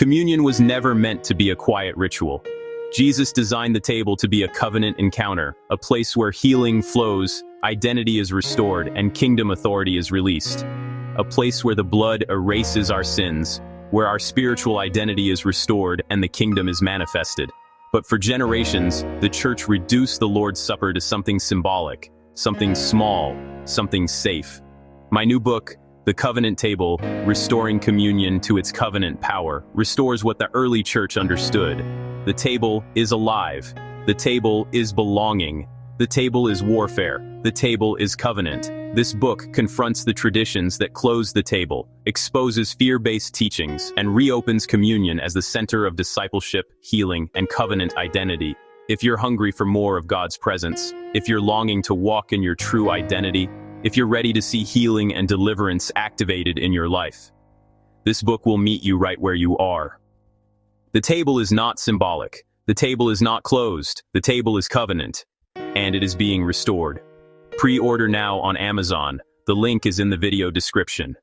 Communion was never meant to be a quiet ritual. Jesus designed the table to be a covenant encounter, a place where healing flows, identity is restored, and kingdom authority is released. A place where the blood erases our sins, where our spiritual identity is restored and the kingdom is manifested. But for generations, the church reduced the Lord's Supper to something symbolic, something small, something safe. My new book, The Covenant Table, Restoring Communion to its Covenant Power, restores what the early church understood. The table is alive. The table is belonging. The table is warfare. The table is covenant. This book confronts the traditions that close the table, exposes fear-based teachings, and reopens communion as the center of discipleship, healing, and covenant identity. If you're hungry for more of God's presence, if you're longing to walk in your true identity, if you're ready to see healing and deliverance activated in your life, this book will meet you right where you are. The table is not symbolic. The table is not closed. The table is covenant, and it is being restored. Pre-order now on Amazon. The link is in the video description.